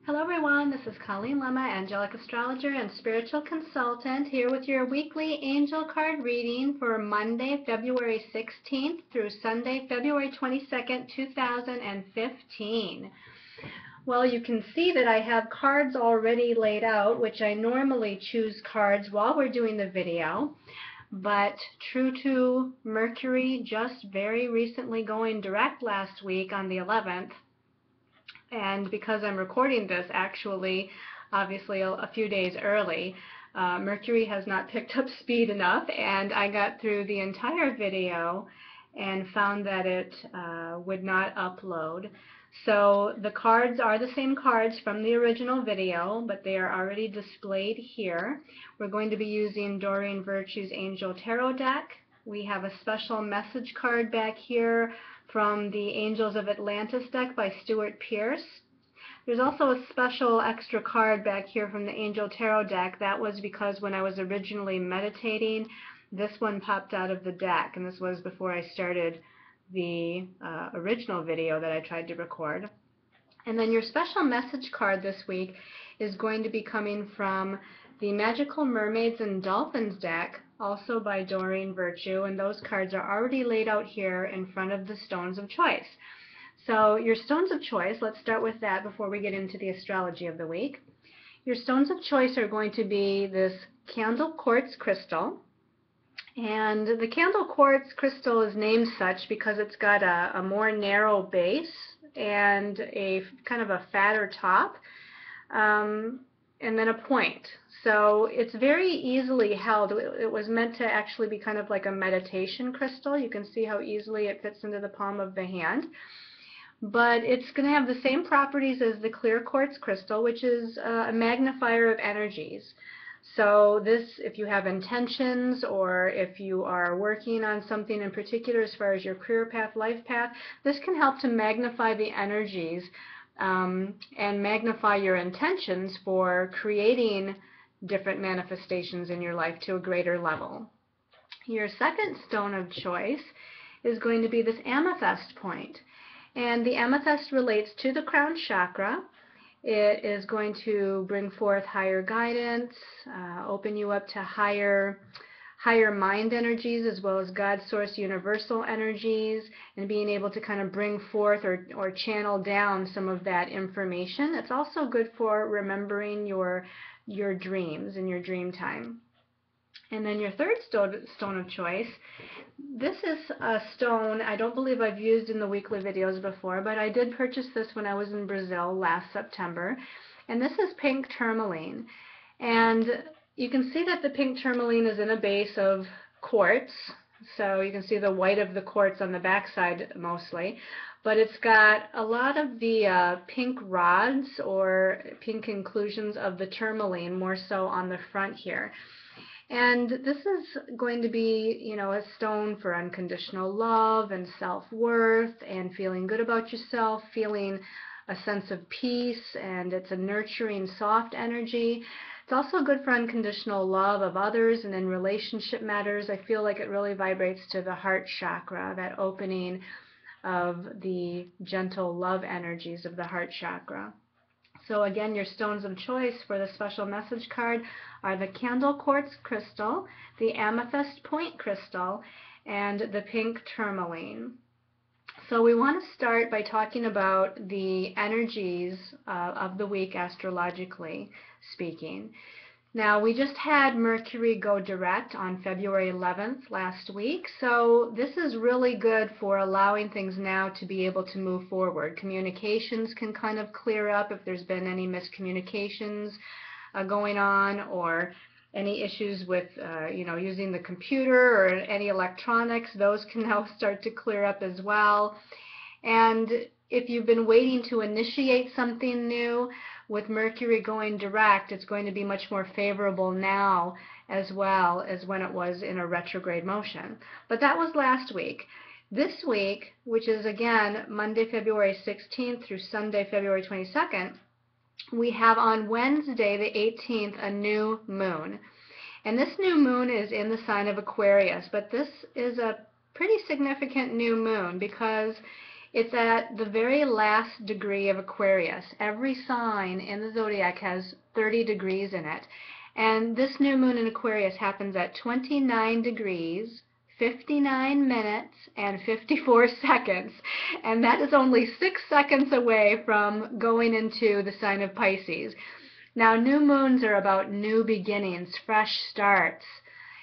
Hello everyone, this is Colleen Lemma, Angelic Astrologer and Spiritual Consultant, here with your weekly angel card reading for Monday, February 16th through Sunday, February 22nd, 2015. Well, you can see that I have cards already laid out, which I normally choose cards while we're doing the video, but true to Mercury just very recently going direct last week on the 11th, and because I'm recording this actually, obviously a few days early, Mercury has not picked up speed enough, and I got through the entire video and found that it would not upload. So the cards are the same cards from the original video, but they are already displayed here. We're going to be using Doreen Virtue's Angel Tarot deck. We have a special message card back here from the Angels of Atlantis deck by Stuart Pearce. There's also a special extra card back here from the Angel Tarot deck. That was because when I was originally meditating, this one popped out of the deck, and this was before I started the original video that I tried to record. And then your special message card this week is going to be coming from the Magical Mermaids and Dolphins deck, also by Doreen Virtue, and those cards are already laid out here in front of the stones of choice. So your stones of choice, let's start with that before we get into the astrology of the week. Your stones of choice are going to be this candle quartz crystal. And the candle quartz crystal is named such because it's got a more narrow base and a kind of a fatter top, and then a point. So it's very easily held. It was meant to actually be kind of like a meditation crystal. You can see how easily it fits into the palm of the hand. But it's going to have the same properties as the clear quartz crystal, which is a magnifier of energies. So this, if you have intentions or if you are working on something in particular as far as your career path, life path, this can help to magnify the energies and magnify your intentions for creating different manifestations in your life to a greater level. Your second stone of choice is going to be this amethyst point. And the amethyst relates to the crown chakra. It is going to bring forth higher guidance, open you up to higher mind energies as well as God source universal energies, and being able to kind of bring forth or channel down some of that information. It's also good for remembering your dreams in your dream time. And then your third stone of choice, this is a stone I don't believe I've used in the weekly videos before, but I did purchase this when I was in Brazil last September. And this is pink tourmaline. And you can see that the pink tourmaline is in a base of quartz. So you can see the white of the quartz on the backside mostly. But it's got a lot of the pink rods or pink inclusions of the tourmaline more so on the front here. And this is going to be, you know, a stone for unconditional love and self-worth and feeling good about yourself, feeling a sense of peace, and it's a nurturing, soft energy. It's also good for unconditional love of others and in relationship matters. I feel like it really vibrates to the heart chakra, that opening of the gentle love energies of the heart chakra. So again, your stones of choice for the special message card are the candle quartz crystal, the amethyst point crystal, and the pink tourmaline. So we want to start by talking about the energies of the week astrologically speaking. Now, we just had Mercury go direct on February 11th last week, so this is really good for allowing things now to be able to move forward. Communications can kind of clear up if there's been any miscommunications going on, or any issues with using the computer or any electronics. Those can now start to clear up as well. And if you've been waiting to initiate something new, with Mercury going direct, it's going to be much more favorable now as well as when it was in a retrograde motion. But that was last week. This week, which is again Monday, February 16th through Sunday, February 22nd, we have on Wednesday, the 18th, a new moon. And this new moon is in the sign of Aquarius, but this is a pretty significant new moon because It's at the very last degree of Aquarius. Every sign in the zodiac has 30 degrees in it. And this new moon in Aquarius happens at 29 degrees, 59 minutes, and 54 seconds. And that is only 6 seconds away from going into the sign of Pisces. Now, new moons are about new beginnings, fresh starts,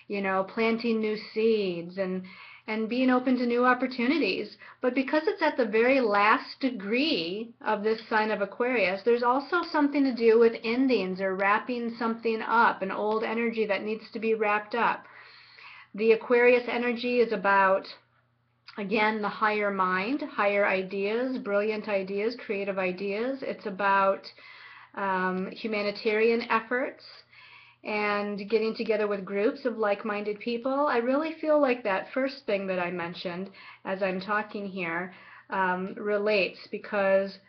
planting new seeds and being open to new opportunities. But because it's at the very last degree of this sign of Aquarius, there's also something to do with endings or wrapping something up, an old energy that needs to be wrapped up. The Aquarius energy is about, again, the higher mind, higher ideas, brilliant ideas, creative ideas. It's about humanitarian efforts and getting together with groups of like-minded people. I really feel like that first thing that I mentioned as I'm talking here relates, because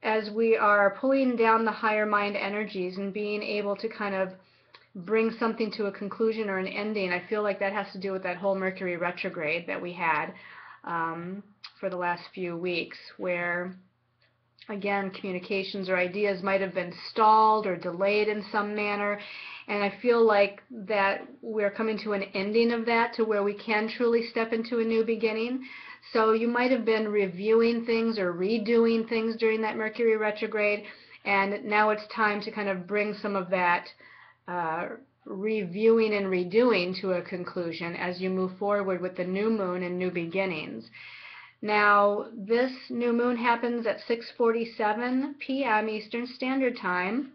as we are pulling down the higher mind energies and being able to kind of bring something to a conclusion or an ending, I feel like that has to do with that whole Mercury retrograde that we had for the last few weeks, where again, communications or ideas might have been stalled or delayed in some manner. And I feel like that we're coming to an ending of that, to where we can truly step into a new beginning. So you might have been reviewing things or redoing things during that Mercury retrograde, and now it's time to kind of bring some of that reviewing and redoing to a conclusion as you move forward with the new moon and new beginnings. Now, this new moon happens at 6:47 p.m. Eastern Standard Time.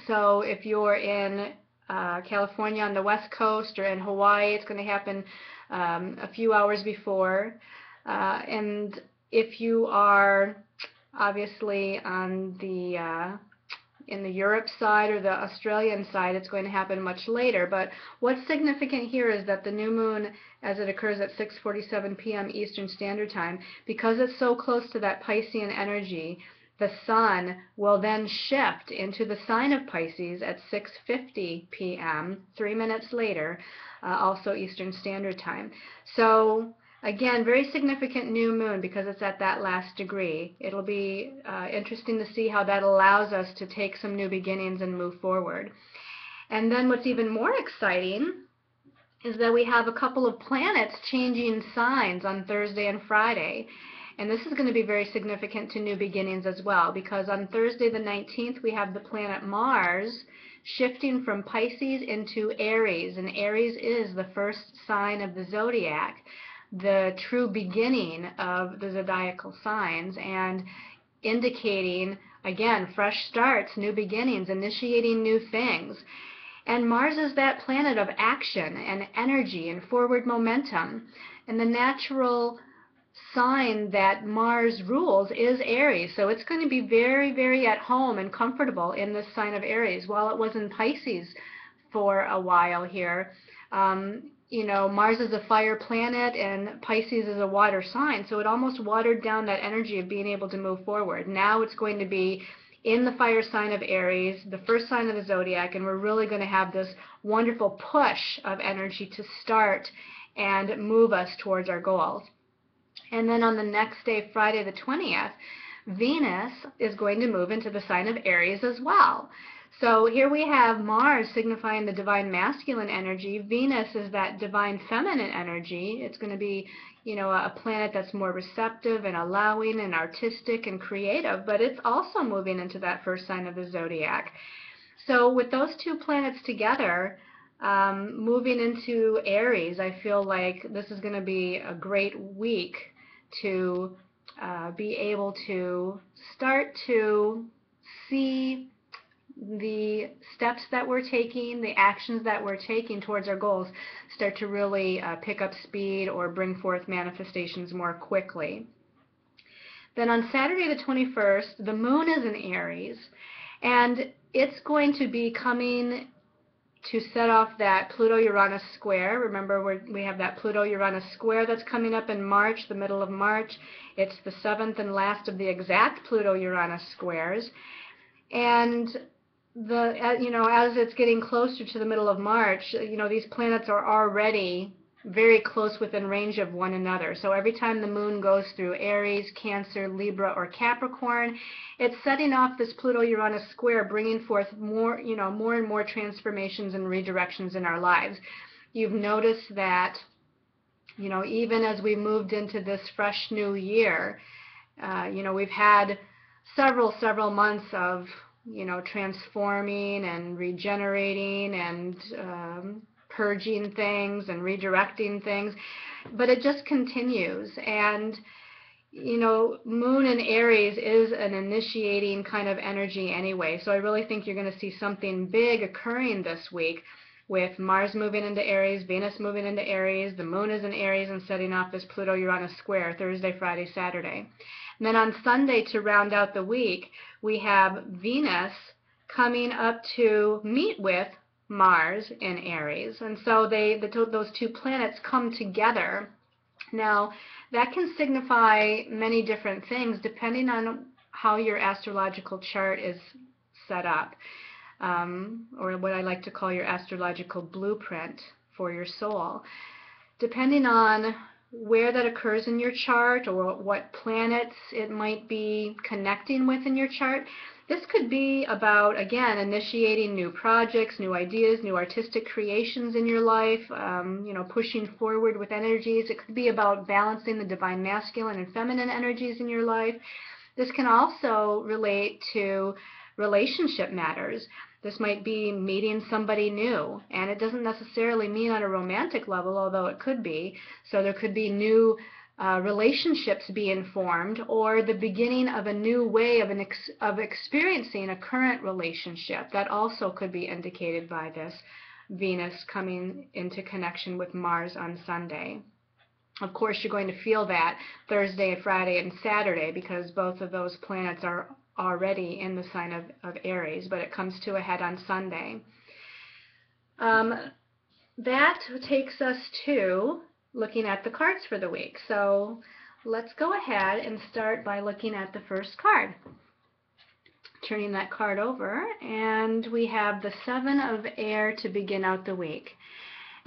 So if you're in California on the West Coast or in Hawaii, it's going to happen a few hours before. And if you are obviously on the in the Europe side or the Australian side, it's going to happen much later. But what's significant here is that the new moon, as it occurs at 6:47 p.m. Eastern Standard Time, because it's so close to that Piscean energy, the sun will then shift into the sign of Pisces at 6:50 p.m., 3 minutes later, also Eastern Standard Time. So again, very significant new moon because it's at that last degree. It'll be interesting to see how that allows us to take some new beginnings and move forward. And then what's even more exciting is that we have a couple of planets changing signs on Thursday and Friday. And this is going to be very significant to new beginnings as well, because on Thursday the 19th we have the planet Mars shifting from Pisces into Aries. And Aries is the first sign of the zodiac, the true beginning of the zodiacal signs, and indicating, again, fresh starts, new beginnings, initiating new things. And Mars is that planet of action and energy and forward momentum. And the natural sign that Mars rules is Aries. So it's going to be very, very at home and comfortable in this sign of Aries. While it was in Pisces for a while here, Mars is a fire planet and Pisces is a water sign, so it almost watered down that energy of being able to move forward. Now it's going to be in the fire sign of Aries, the first sign of the zodiac, and we're really going to have this wonderful push of energy to start and move us towards our goals. And then on the next day, Friday the 20th, Venus is going to move into the sign of Aries as well. So here we have Mars signifying the divine masculine energy. Venus is that divine feminine energy. It's going to be, a planet that's more receptive and allowing and artistic and creative, but it's also moving into that first sign of the zodiac. So with those two planets together, moving into Aries, I feel like this is going to be a great week to be able to start to see the steps that we're taking, the actions that we're taking towards our goals start to really pick up speed or bring forth manifestations more quickly. Then on Saturday the 21st, the moon is in Aries, and it's going to be coming to set off that Pluto-Uranus square. Remember, we have that Pluto-Uranus square that's coming up in March, the middle of March. It's the 7th and last of the exact Pluto-Uranus squares. And as it's getting closer to the middle of March, these planets are already very close within range of one another. So every time the moon goes through Aries, Cancer, Libra, or Capricorn, it's setting off this Pluto-Uranus square, bringing forth more, more and more transformations and redirections in our lives. You've noticed that, even as we moved into this fresh new year, we've had several months of, transforming and regenerating and purging things and redirecting things, but it just continues. And Moon in Aries is an initiating kind of energy anyway, so I really think you're going to see something big occurring this week with Mars moving into Aries, Venus moving into Aries, the Moon is in Aries and setting off this Pluto-Uranus square Thursday, Friday, Saturday. And then on Sunday, to round out the week, we have Venus coming up to meet with Mars in Aries, and so those two planets come together. Now, that can signify many different things depending on how your astrological chart is set up, or what I like to call your astrological blueprint for your soul. Depending on where that occurs in your chart or what planets it might be connecting with in your chart, this could be about, again, initiating new projects, new ideas, new artistic creations in your life, pushing forward with energies. It could be about balancing the divine masculine and feminine energies in your life. This can also relate to relationship matters. This might be meeting somebody new, and it doesn't necessarily mean on a romantic level, although it could be. So there could be new relationships being formed, or the beginning of a new way of experiencing a current relationship. That also could be indicated by this Venus coming into connection with Mars on Sunday. Of course, you're going to feel that Thursday, Friday, and Saturday because both of those planets are already in the sign of Aries, but it comes to a head on Sunday. That takes us to looking at the cards for the week. So let's go ahead and start by looking at the first card. Turning that card over, and we have the Seven of Air to begin out the week.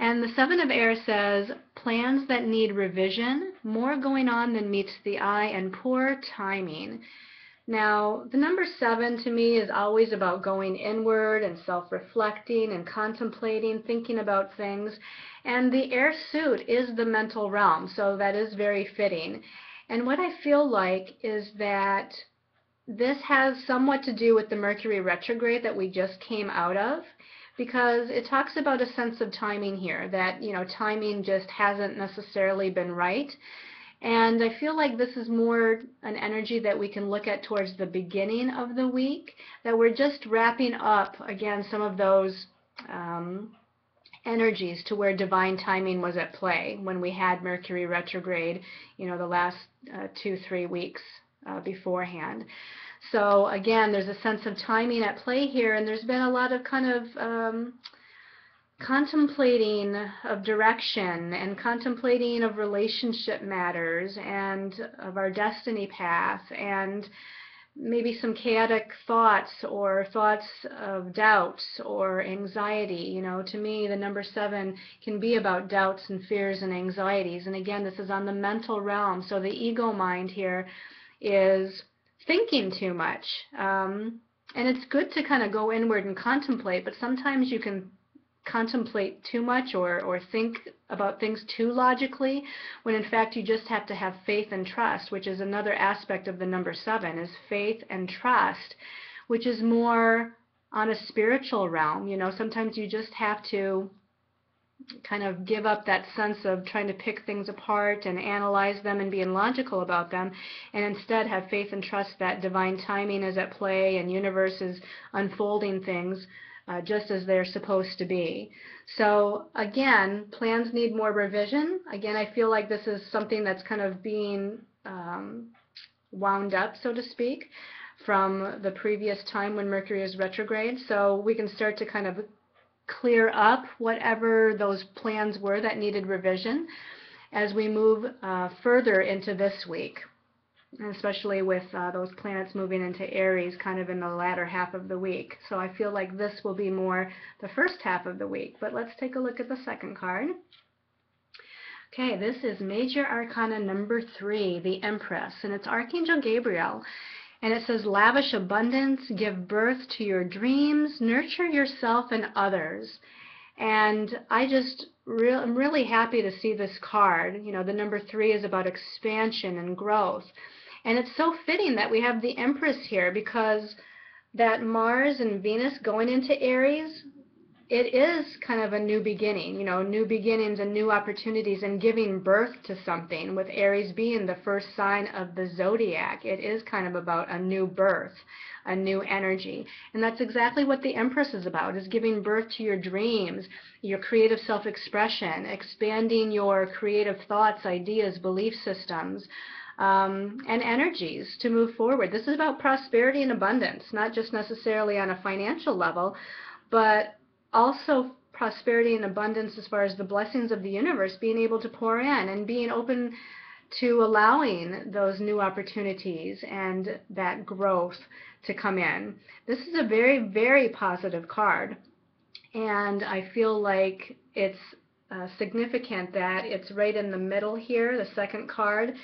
And the Seven of Air says, plans that need revision, more going on than meets the eye, and poor timing. Now, the number 7 to me is always about going inward and self-reflecting and contemplating, thinking about things. And the air suit is the mental realm, so that is very fitting. And what I feel like is that this has somewhat to do with the Mercury retrograde that we just came out of, because it talks about a sense of timing here, that, timing just hasn't necessarily been right. And I feel like this is more an energy that we can look at towards the beginning of the week, that we're just wrapping up, again, some of those energies to where divine timing was at play when we had Mercury retrograde, the last 2-3 weeks beforehand. So again, there's a sense of timing at play here, and there's been a lot of kind of contemplating of direction and contemplating of relationship matters and of our destiny path, and maybe some chaotic thoughts or thoughts of doubts or anxiety. To me, the number 7 can be about doubts and fears and anxieties. And again, this is on the mental realm. So the ego mind here is thinking too much. And it's good to kind of go inward and contemplate, but sometimes you can contemplate too much or think about things too logically, when in fact you just have to have faith and trust, which is another aspect of the number 7, is faith and trust, which is more on a spiritual realm. Sometimes you just have to kind of give up that sense of trying to pick things apart and analyze them and being logical about them, and instead have faith and trust that divine timing is at play and universe is unfolding things just as they're supposed to be. So again, plans need more revision. Again, I feel like this is something that's kind of being wound up, so to speak, from the previous time when Mercury is retrograde. So we can start to kind of clear up whatever those plans were that needed revision as we move further into this week, especially with those planets moving into Aries kind of in the latter half of the week. So I feel like this will be more the first half of the week. But let's take a look at the second card. Okay, this is Major Arcana number 3, the Empress, and it's Archangel Gabriel. And it says, lavish abundance, give birth to your dreams, nurture yourself and others. And I'm really happy to see this card. You know, the number 3 is about expansion and growth. And it's so fitting that we have the Empress here, because that Mars and Venus going into Aries, it is kind of a new beginning, you know, new beginnings and new opportunities and giving birth to something, with Aries being the first sign of the zodiac. It is kind of about a new birth, a new energy. And that's exactly what the Empress is about, is giving birth to your dreams, your creative self-expression, expanding your creative thoughts, ideas, belief systems, and energies to move forward. This is about prosperity and abundance, not just necessarily on a financial level, but also prosperity and abundance as far as the blessings of the universe being able to pour in and being open to allowing those new opportunities and that growth to come in. This is a very, very positive card, and I feel like it's significant that it's right in the middle here, the second card,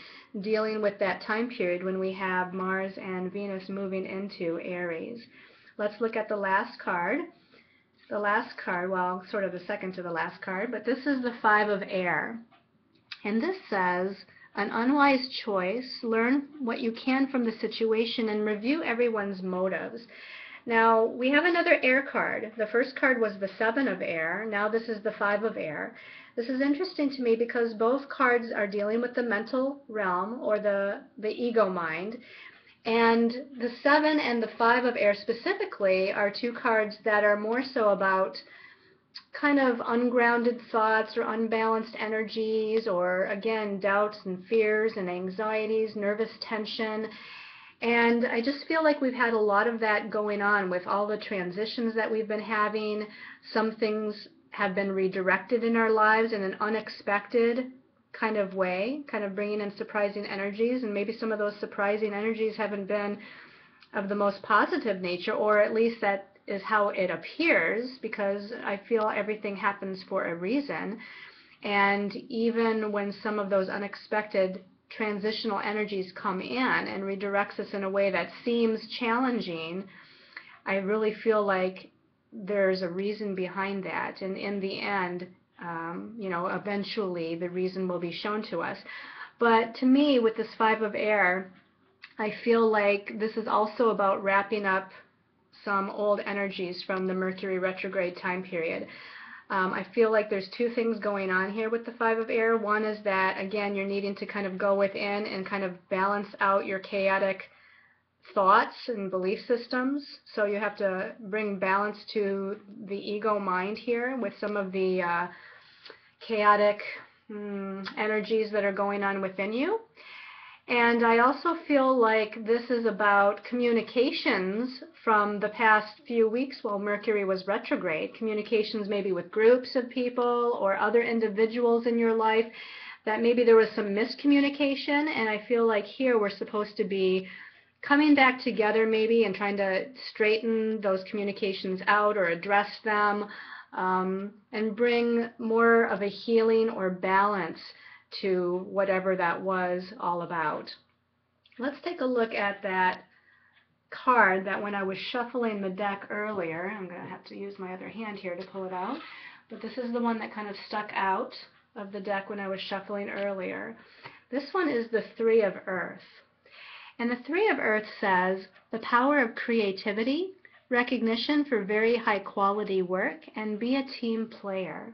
dealing with that time period when we have Mars and Venus moving into Aries. Let's look at the last card. The last card, well, sort of the second to the last card, but this is the 5 of Air. And this says, an unwise choice, learn what you can from the situation and review everyone's motives. Now, we have another air card. The first card was the 7 of Air. Now this is the 5 of Air. This is interesting to me because both cards are dealing with the mental realm, or the ego mind. And the 7 and the 5 of Air specifically are two cards that are more so about kind of ungrounded thoughts or unbalanced energies, or again, doubts and fears and anxieties, nervous tension. And I just feel like we've had a lot of that going on with all the transitions that we've been having. Some things have been redirected in our lives in an unexpected kind of way, kind of bringing in surprising energies, and maybe some of those surprising energies haven't been of the most positive nature, or at least that is how it appears, because I feel everything happens for a reason. And even when some of those unexpected transitional energies come in and redirects us in a way that seems challenging, I really feel like there's a reason behind that, and in the end, you know, eventually the reason will be shown to us. But to me, with this 5 of Air, I feel like this is also about wrapping up some old energies from the Mercury retrograde time period. I feel like there's two things going on here with the 5 of Air. One is that, again, you're needing to kind of go within and kind of balance out your chaotic thoughts and belief systems. So you have to bring balance to the ego mind here with some of the chaotic energies that are going on within you. And I also feel like this is about communications from the past few weeks while Mercury was retrograde. Communications maybe with groups of people or other individuals in your life, that maybe there was some miscommunication, and I feel like here we're supposed to be coming back together maybe and trying to straighten those communications out or address them, and bring more of a healing or balance to whatever that was all about. Let's take a look at that card that when I was shuffling the deck earlier, I'm going to have to use my other hand here to pull it out, but this is the one that kind of stuck out of the deck when I was shuffling earlier. This one is the 3 of Earth. And the 3 of Earth says, the power of creativity, recognition for very high quality work, and be a team player.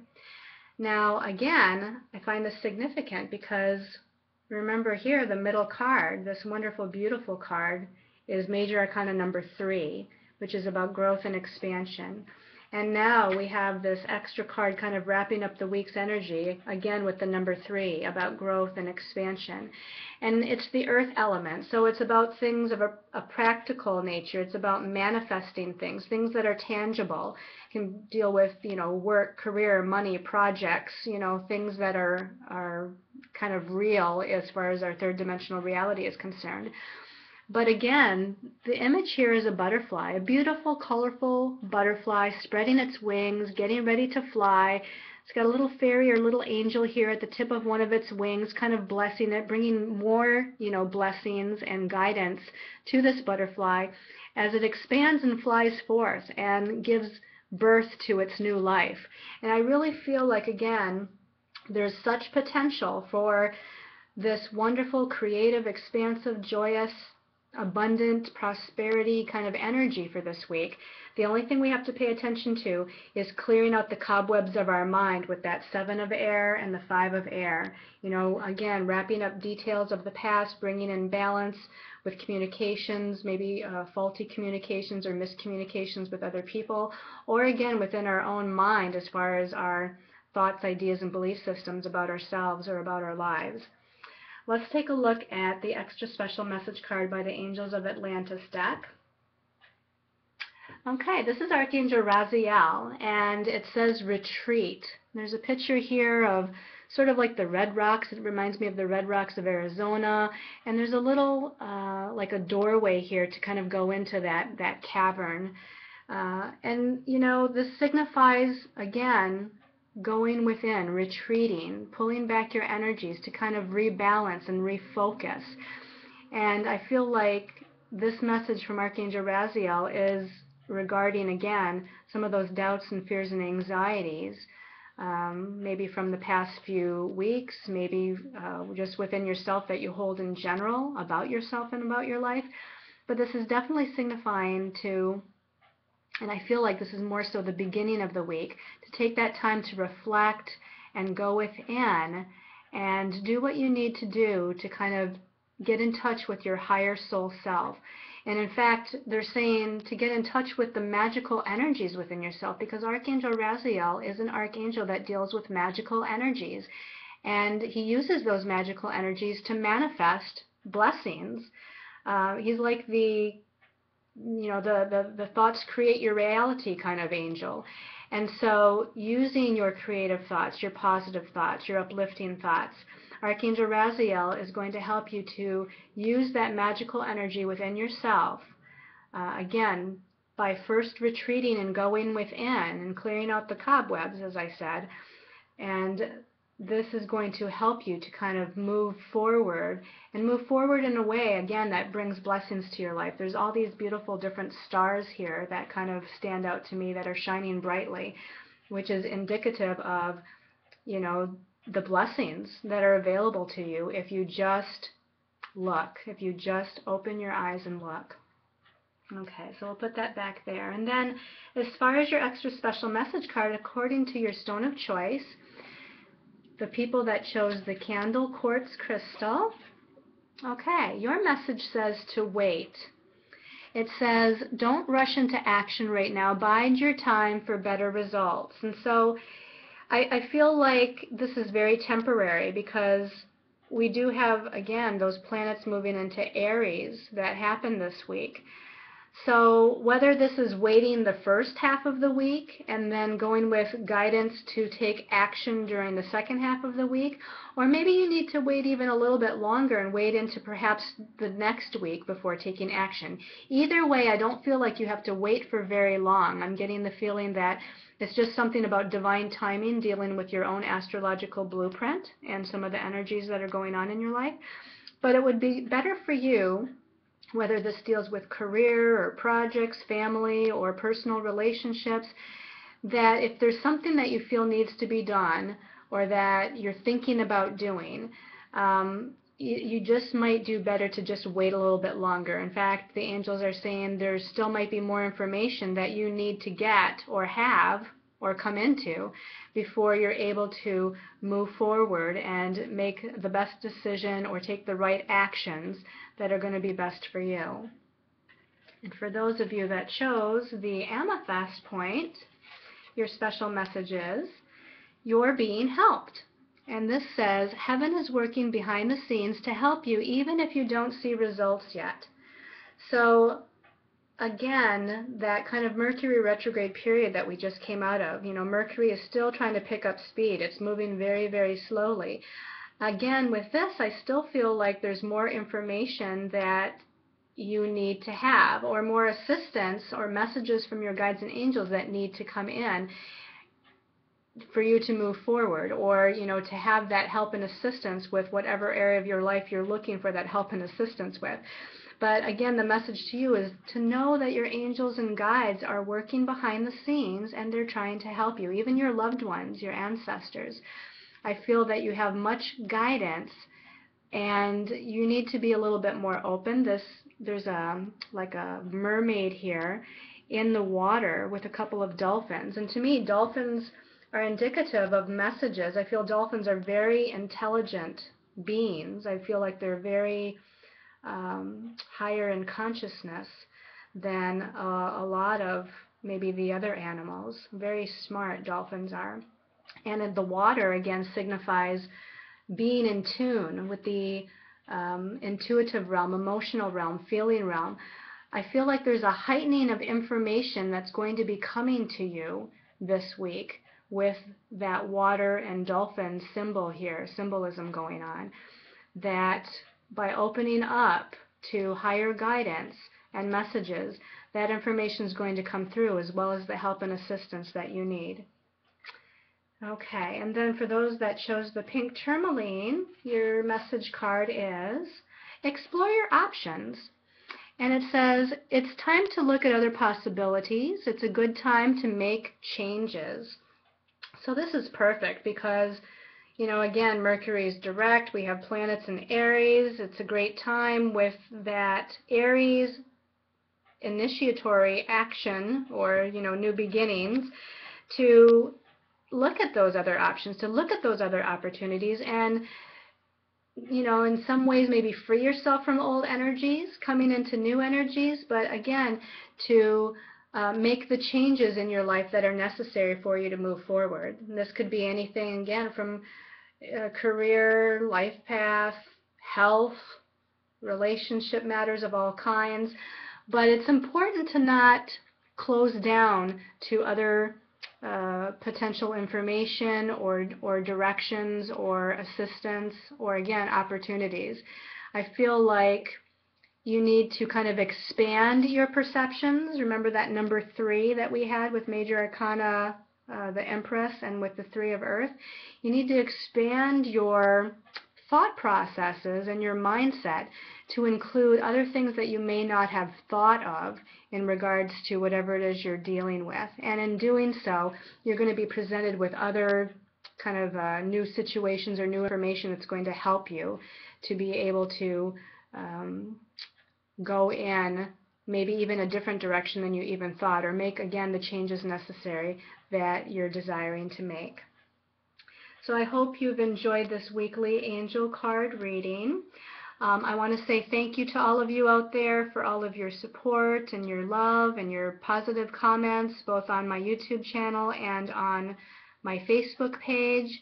Now, again, I find this significant because remember here, the middle card, this wonderful, beautiful card, is Major Arcana number 3, which is about growth and expansion. And now we have this extra card kind of wrapping up the week's energy, again with the number 3, about growth and expansion. And it's the earth element, so it's about things of a practical nature. It's about manifesting things, things that are tangible. You can deal with, you know, work, career, money, projects, you know, things that are kind of real as far as our third dimensional reality is concerned. But again, the image here is a butterfly, a beautiful, colorful butterfly spreading its wings, getting ready to fly, It's got a little fairy or little angel here at the tip of one of its wings, kind of blessing it, bringing more, blessings and guidance to this butterfly as it expands and flies forth and gives birth to its new life. And I really feel like, again, there's such potential for this wonderful, creative, expansive, joyous, abundant prosperity kind of energy for this week. The only thing we have to pay attention to is clearing out the cobwebs of our mind with that 7 of air and the 5 of air. Again, wrapping up details of the past, bringing in balance with communications, maybe faulty communications or miscommunications with other people, or again within our own mind as far as our thoughts, ideas, and belief systems about ourselves or about our lives. Let's take a look at the extra special message card by the Angels of Atlantis deck. Okay, this is Archangel Raziel, and it says retreat. There's a picture here of sort of like the red rocks. It reminds me of the red rocks of Arizona, and there's a little like a doorway here to kind of go into that cavern. This signifies, again, going within, retreating, pulling back your energies to kind of rebalance and refocus. And I feel like this message from Archangel Raziel is regarding, again, some of those doubts and fears and anxieties, maybe from the past few weeks, maybe just within yourself that you hold in general about yourself and about your life. But this is definitely signifying to, and I feel like this is more so the beginning of the week, to take that time to reflect and go within and do what you need to do to kind of get in touch with your higher soul self. And in fact, they're saying to get in touch with the magical energies within yourself, because Archangel Raziel is an archangel that deals with magical energies. And he uses those magical energies to manifest blessings. He's like the thoughts create your reality kind of angel. And so using your creative thoughts, your positive thoughts, your uplifting thoughts, Archangel Raziel is going to help you to use that magical energy within yourself, again, by first retreating and going within and clearing out the cobwebs, as I said. And this is going to help you to kind of move forward in a way, again, that brings blessings to your life. There's all these beautiful different stars here that kind of stand out to me that are shining brightly, which is indicative of, the blessings that are available to you if you just look, if you just open your eyes and look. Okay, so we'll put that back there. And then as far as your extra special message card, according to your stone of choice, the people that chose the candle quartz crystal, okay, your message says to wait. It says, don't rush into action right now. Bide your time for better results. And so I feel like this is very temporary because we do have, again, those planets moving into Aries that happened this week. So whether this is waiting the first half of the week and then going with guidance to take action during the second half of the week, or maybe you need to wait even a little bit longer and wait into perhaps the next week before taking action. Either way, I don't feel like you have to wait for very long. I'm getting the feeling that it's just something about divine timing, dealing with your own astrological blueprint and some of the energies that are going on in your life. But it would be better for you, whether this deals with career or projects, family, or personal relationships, that if there's something that you feel needs to be done or that you're thinking about doing, you just might do better to just wait a little bit longer. In fact, the angels are saying there still might be more information that you need to get or have or come into before you're able to move forward and make the best decision or take the right actions that are going to be best for you. And for those of you that chose the amethyst point, your special message is, you're being helped. And this says, heaven is working behind the scenes to help you even if you don't see results yet. So again, that kind of Mercury retrograde period that we just came out of, Mercury is still trying to pick up speed. It's moving very, very slowly. Again, with this, I still feel like there's more information that you need to have, or more assistance or messages from your guides and angels that need to come in. for you to move forward, or to have that help and assistance with whatever area of your life you're looking for that help and assistance with. But again, the message to you is to know that your angels and guides are working behind the scenes, and they're trying to help you, even your loved ones, your ancestors. I feel that you have much guidance, and you need to be a little bit more open. There's like a mermaid here in the water with a couple of dolphins, and to me, dolphins are indicative of messages. I feel dolphins are very intelligent beings. I feel like they're very higher in consciousness than a lot of maybe the other animals. Very smart dolphins are. And the water, again, signifies being in tune with the intuitive realm, emotional realm, feeling realm. I feel like there's a heightening of information that's going to be coming to you this week with that water and dolphin symbol here, symbolism going on, that by opening up to higher guidance and messages, that information is going to come through, as well as the help and assistance that you need. Okay, and then for those that chose the pink tourmaline, your message card is explore your options. And it says, it's time to look at other possibilities. It's a good time to make changes. So this is perfect because, again, Mercury is direct. We have planets in Aries. It's a great time with that Aries initiatory action, or, new beginnings, to look at those other options, to look at those other opportunities, and in some ways maybe free yourself from old energies, coming into new energies, but again, to make the changes in your life that are necessary for you to move forward. And this could be anything, again, from career, life path, health, relationship matters of all kinds. But it's important to not close down to other potential information or directions or assistance or, again, opportunities. I feel like you need to kind of expand your perceptions. Remember that number 3 that we had with Major Arcana, the Empress, and with the 3 of Earth? You need to expand your thought processes and your mindset to include other things that you may not have thought of in regards to whatever it is you're dealing with. And in doing so, you're going to be presented with other kind of new situations or new information that's going to help you to be able to go in maybe even a different direction than you even thought, or make, again, the changes necessary that you're desiring to make. So I hope you've enjoyed this weekly angel card reading. I want to say thank you to all of you out there for all of your support and your love and your positive comments, both on my YouTube channel and on my Facebook page.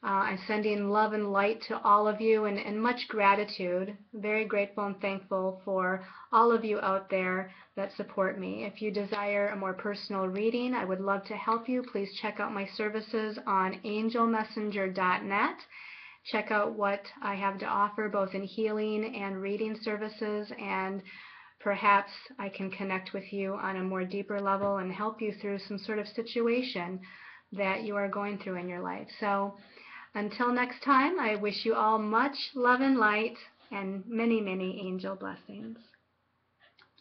I'm sending love and light to all of you, and much gratitude. Very grateful and thankful for all of you out there that support me. If you desire a more personal reading, I would love to help you. Please check out my services on angelmessenger.net. Check out what I have to offer, both in healing and reading services, and perhaps I can connect with you on a more deeper level and help you through some sort of situation that you are going through in your life. So until next time, I wish you all much love and light and many, many angel blessings.